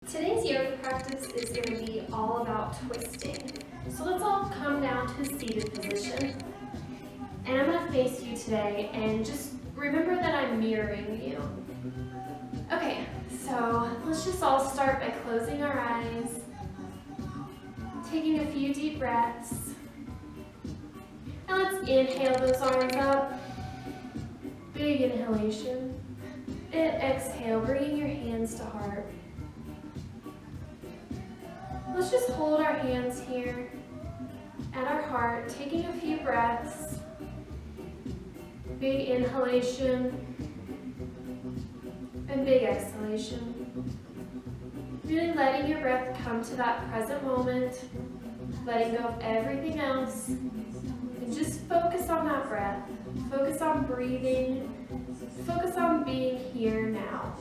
Today's yoga practice is going to be all about twisting. So let's all come down to a seated position. And I'm going to face you today and just remember that I'm mirroring you. Okay, so let's just all start by closing our eyes, taking a few deep breaths. And let's inhale those arms up. Big inhalation. And exhale, bringing your hands to heart. Let's just hold our hands here at our heart, taking a few breaths. Big inhalation and big exhalation. Really letting your breath come to that present moment, letting go of everything else, and just focus on that breath. Focus on breathing. Focus on being here now.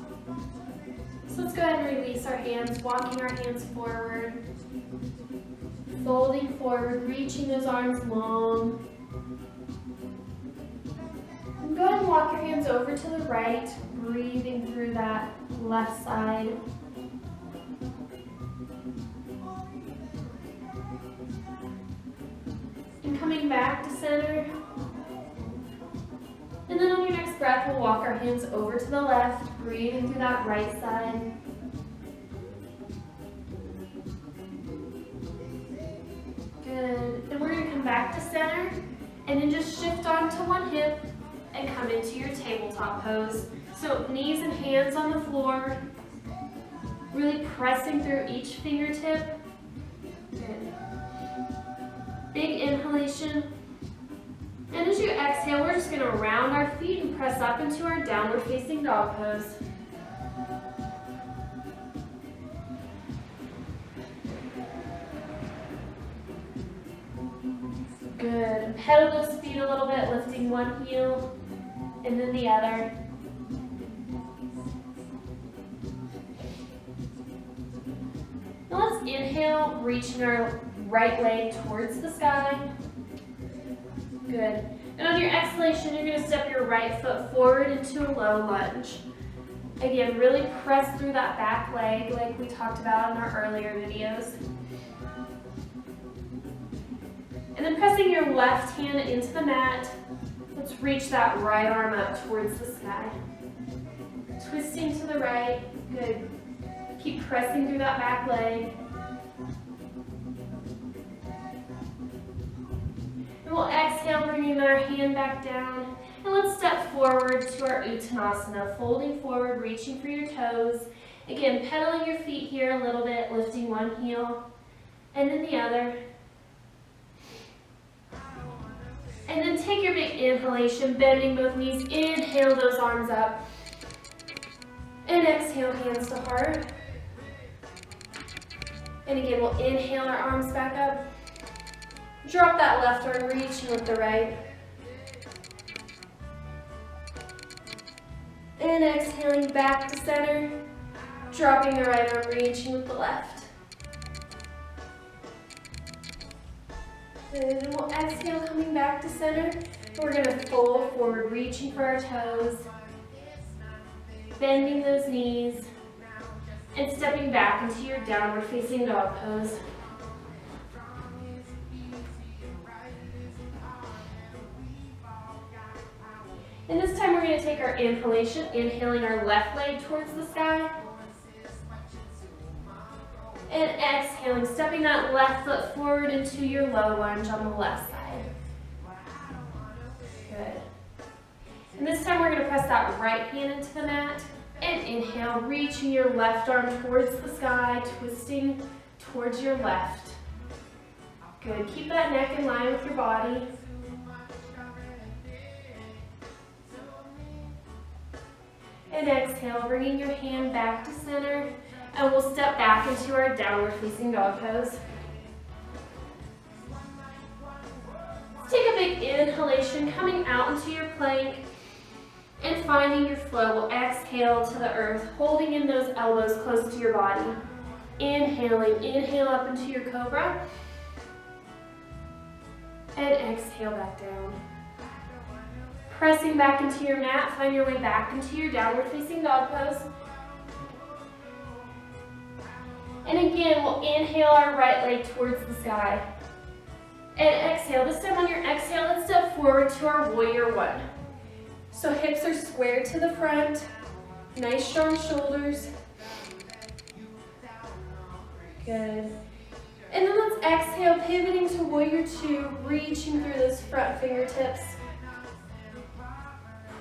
So let's go ahead and release our hands, walking our hands forward, folding forward, reaching those arms long. And go ahead and walk your hands over to the right, breathing through that left side. And coming back to center. And then on your next breath, we'll walk our hands over to the left, breathing through that right side. Good. And we're going to come back to center, and then just shift onto one hip and come into your tabletop pose. So knees and hands on the floor, really pressing through each fingertip. Good. Big inhalation. And as you exhale, we're just going to round our feet and press up into our downward facing dog pose. Good. And pedal those feet a little bit, lifting one heel and then the other. Now let's inhale, reaching our right leg towards the sky. Good. And on your exhalation, you're going to step your right foot forward into a low lunge. Again, really press through that back leg like we talked about in our earlier videos. And then pressing your left hand into the mat, let's reach that right arm up towards the sky. Twisting to the right. Good. Keep pressing through that back leg. We'll exhale, bringing our hand back down, and let's step forward to our Uttanasana, folding forward, reaching for your toes. Again, pedaling your feet here a little bit, lifting one heel, and then the other. And then take your big inhalation, bending both knees, inhale those arms up, and exhale, hands to heart. And again, we'll inhale our arms back up. Drop that left arm, reaching with the right. And exhaling back to center. Dropping the right arm, reaching with the left. And we'll exhale, coming back to center. We're going to fold forward, reaching for our toes. Bending those knees. And stepping back into your downward facing dog pose. And this time we're going to take our inhalation, inhaling our left leg towards the sky. And exhaling, stepping that left foot forward into your low lunge on the left side. Good. And this time we're going to press that right hand into the mat. And inhale, reaching your left arm towards the sky, twisting towards your left. Good. Keep that neck in line with your body. And exhale, bringing your hand back to center, and we'll step back into our downward facing dog pose. Let's take a big inhalation, coming out into your plank, and finding your flow. We'll exhale to the earth, holding in those elbows close to your body. Inhaling, inhale up into your cobra, and exhale back down. Pressing back into your mat, find your way back into your downward facing dog pose. And again, we'll inhale our right leg towards the sky. And exhale. This time on your exhale, let's step forward to our warrior one. So hips are squared to the front. Nice strong shoulders. Good. And then let's exhale, pivoting to warrior two, reaching through those front fingertips.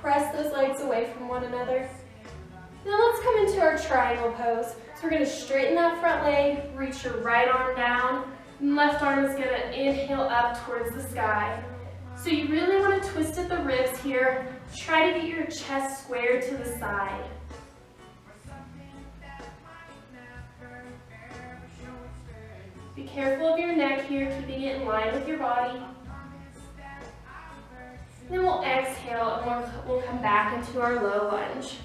Press those legs away from one another. Now let's come into our triangle pose. So we're going to straighten that front leg, reach your right arm down, and left arm is going to inhale up towards the sky. So you really want to twist at the ribs here. Try to get your chest squared to the side. Be careful of your neck here, keeping it in line with your body. Then we'll exhale and we'll come back into our low lunge.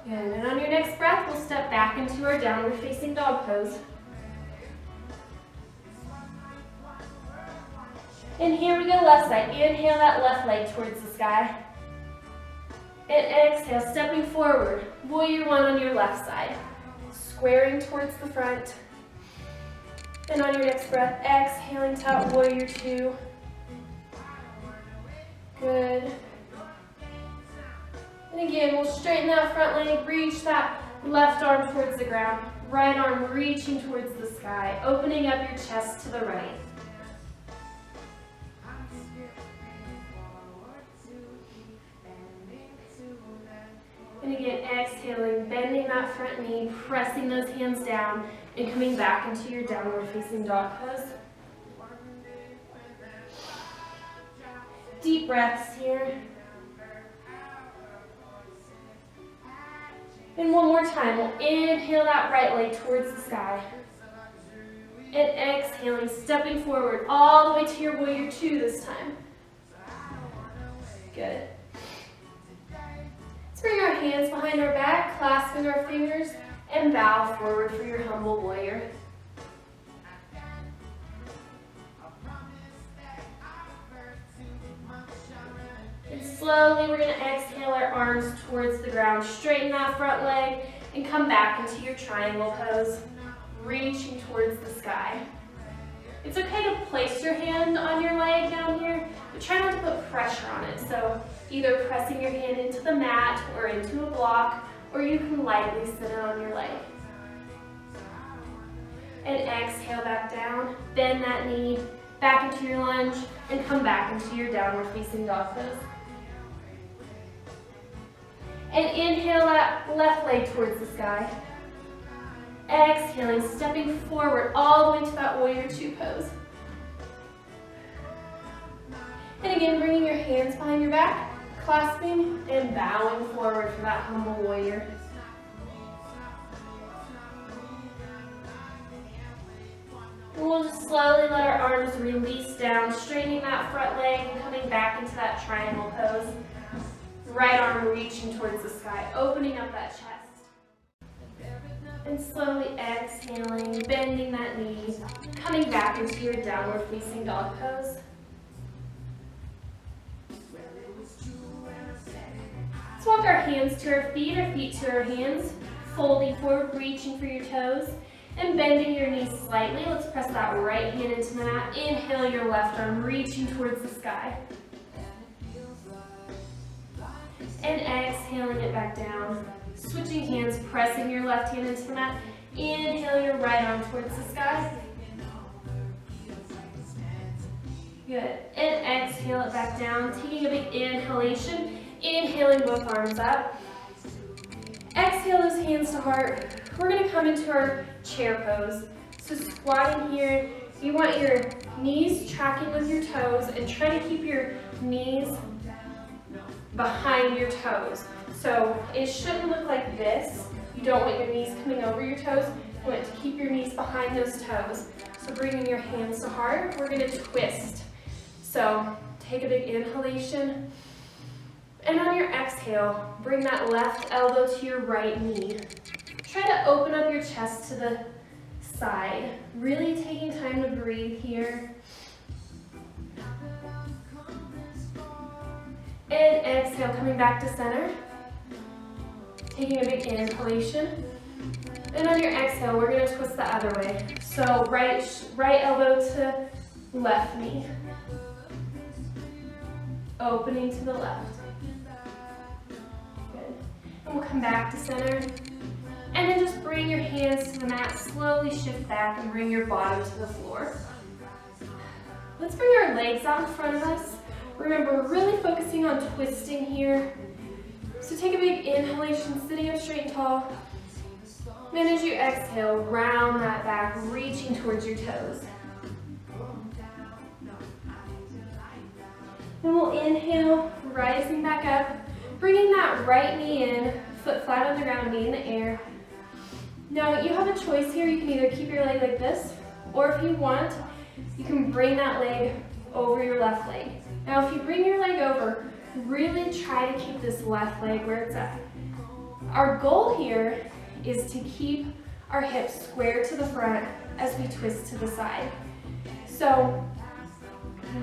Good. And on your next breath, we'll step back into our downward facing dog pose. And here we go, left side. Inhale that left leg towards the sky. And exhale, stepping forward. Warrior one on your left side. Squaring towards the front. And on your next breath, exhaling to out warrior two. Good. And again, we'll straighten that front leg, reach that left arm towards the ground, right arm reaching towards the sky, opening up your chest to the right. And again, exhaling, bending that front knee, pressing those hands down, and coming back into your downward facing dog pose. Deep breaths here. And one more time, we'll inhale that right leg towards the sky. And exhaling, stepping forward all the way to your warrior two this time. Good. Let's bring our hands behind our back, clasping our fingers, and bow forward for your humble warrior. And slowly we're going to exhale our arms towards the ground. Straighten that front leg and come back into your triangle pose, reaching towards the sky. It's okay to place your hand on your leg down here, but try not to put pressure on it. So either pressing your hand into the mat or into a block, or you can lightly sit it on your leg. And exhale back down, bend that knee, back into your lunge, and come back into your downward facing dog pose. And inhale that left leg towards the sky. Exhaling, stepping forward all the way to that warrior two pose. And again, bringing your hands behind your back, clasping and bowing forward for that humble warrior. And we'll just slowly let our arms release down, straightening that front leg and coming back into that triangle pose. Right arm reaching towards the sky, opening up that chest. And slowly exhaling, bending that knee, coming back into your downward facing dog pose. Let's walk our hands to our feet to our hands, folding forward, reaching for your toes, and bending your knees slightly. Let's press that right hand into the mat. Inhale your left arm, reaching towards the sky. And exhaling it back down. Switching hands, pressing your left hand into the mat. Inhale your right arm towards the sky. Good. And exhale it back down. Taking a big inhalation. Inhaling both arms up. Exhale those hands to heart. We're going to come into our chair pose. So squatting here, you want your knees tracking with your toes and try to keep your knees behind your toes. So it shouldn't look like this. You don't want your knees coming over your toes. You want to keep your knees behind those toes. So bringing your hands to heart, we're going to twist. So take a big inhalation. And on your exhale, bring that left elbow to your right knee. Try to open up your chest to the side. Really taking time to breathe here. And exhale, coming back to center. Taking a big inhalation. And on your exhale, we're gonna twist the other way. So right elbow to left knee. Opening to the left. Good. And we'll come back to center. And then just bring your hands to the mat, slowly shift back and bring your bottom to the floor. Let's bring our legs out in front of us. Remember, we're really focusing on twisting here. So take a big inhalation, sitting up straight and tall. Then as you exhale, round that back, reaching towards your toes. Then we'll inhale, rising back up, bringing that right knee in, foot flat on the ground, knee in the air. Now you have a choice here. You can either keep your leg like this, or if you want, you can bring that leg over your left leg. Now if you bring your leg over, really try to keep this left leg where it's at. Our goal here is to keep our hips square to the front as we twist to the side. So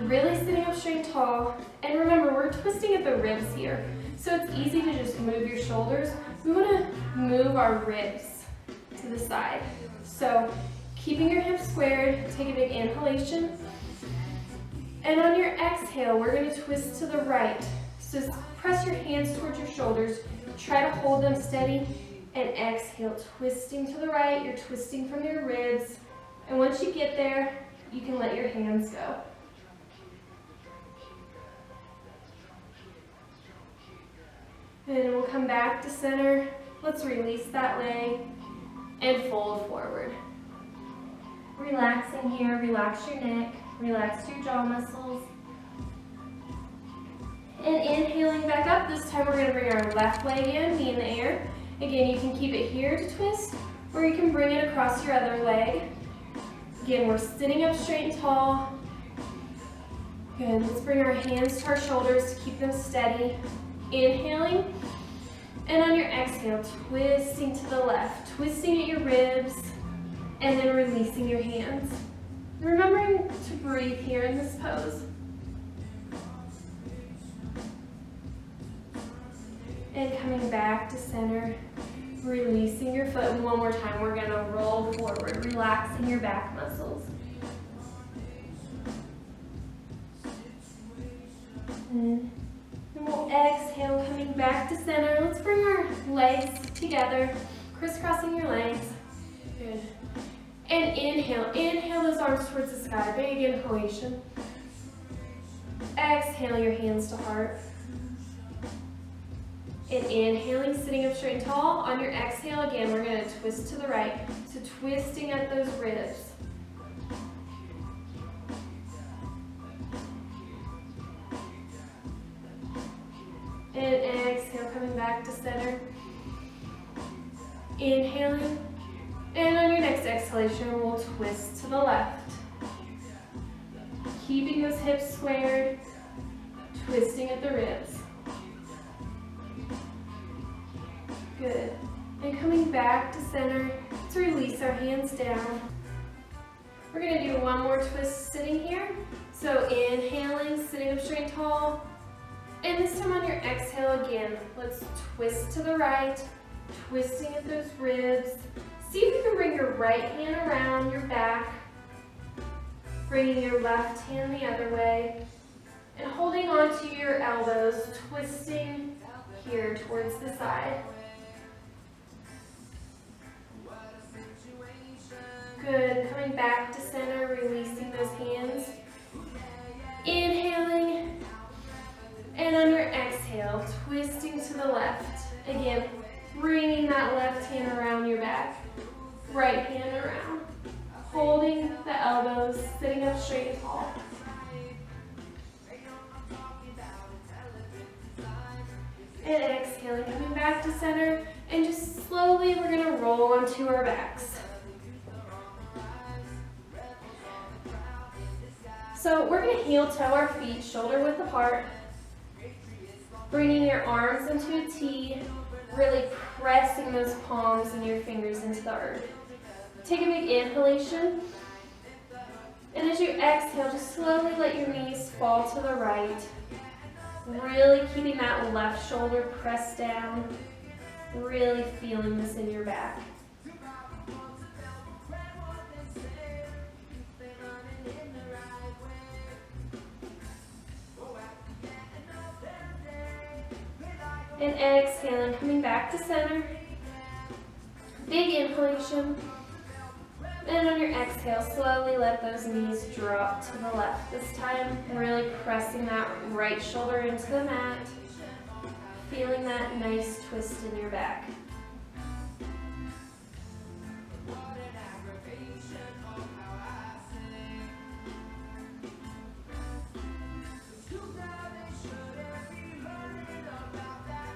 really sitting up straight and tall, and remember we're twisting at the ribs here. So it's easy to just move your shoulders. We want to move our ribs to the side. So keeping your hips squared, take a big inhalation. And on your exhale, we're going to twist to the right. So press your hands towards your shoulders, try to hold them steady, and exhale, twisting to the right. You're twisting from your ribs. And once you get there, you can let your hands go. And we'll come back to center. Let's release that leg and fold forward. Relaxing here, relax your neck, relax your jaw muscles. And inhaling back up, this time we're gonna bring our left leg in, knee in the air. Again, you can keep it here to twist, or you can bring it across your other leg. Again, we're sitting up straight and tall. Good, let's bring our hands to our shoulders to keep them steady. Inhaling, and on your exhale, twisting to the left, twisting at your ribs, and then releasing your hands. Remembering to breathe here in this pose. And coming back to center, releasing your foot. And one more time, we're gonna roll forward, relaxing your back muscles. And we'll exhale, coming back to center. Let's bring our legs together, crisscrossing your legs. Good. And inhale those arms towards the sky, big inhalation. Exhale your hands to heart. And inhaling, sitting up straight and tall. On your exhale, again, we're gonna twist to the right. So twisting at those ribs. And exhale, coming back to center. Inhaling. And on your next exhalation, we'll twist to the left. Keeping those hips squared, twisting at the ribs. Good. And coming back to center to release our hands down. We're going to do one more twist sitting here. So inhaling, sitting up straight and tall. And this time on your exhale again, let's twist to the right, twisting at those ribs. See if you can bring your right hand around your back, bringing your left hand the other way, and holding on to your elbows, twisting here towards the side. Good, coming back to center, releasing those hands. Inhaling, and on your exhale, twisting to the left. Again, bringing that left hand around your back, right hand around. Holding the elbows, sitting up straight and tall. And exhaling, coming back to center, and just slowly we're gonna roll onto our backs. So we're gonna heel toe our feet shoulder width apart, bringing your arms into a T, really pressing those palms and your fingers into the earth. Take a big inhalation, and as you exhale, just slowly let your knees fall to the right, really keeping that left shoulder pressed down. Really feeling this in your back. And exhaling, coming back to center. Big inhalation. And on your exhale, slowly let those knees drop to the left. This time, really pressing that right shoulder into the mat. Feeling that nice twist in your back.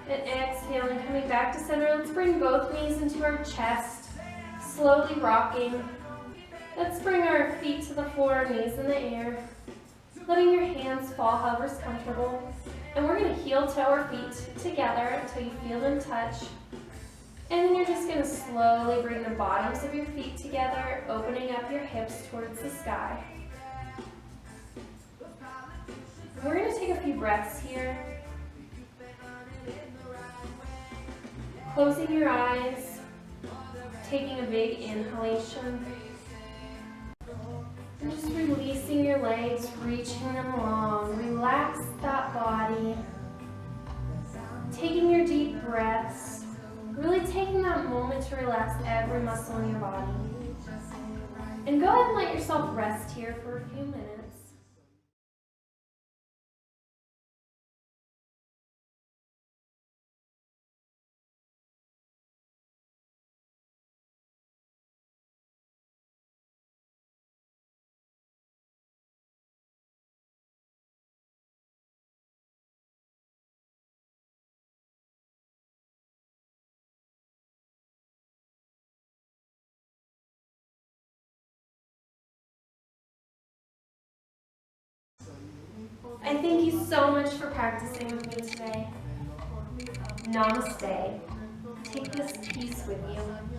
And exhaling, coming back to center. Let's bring both knees into our chest. Slowly rocking. Let's bring our feet to the floor, knees in the air. Letting your hands fall however's comfortable. And we're going to heel toe our feet together until you feel them touch. And then you're just going to slowly bring the bottoms of your feet together, opening up your hips towards the sky. We're going to take a few breaths here. Closing your eyes, taking a big inhalation. And just releasing your legs, reaching them long. Relax that body. Taking your deep breaths. Really taking that moment to relax every muscle in your body. And go ahead and let yourself rest here for a few minutes. I thank you so much for practicing with me today. Namaste. Take this peace with you.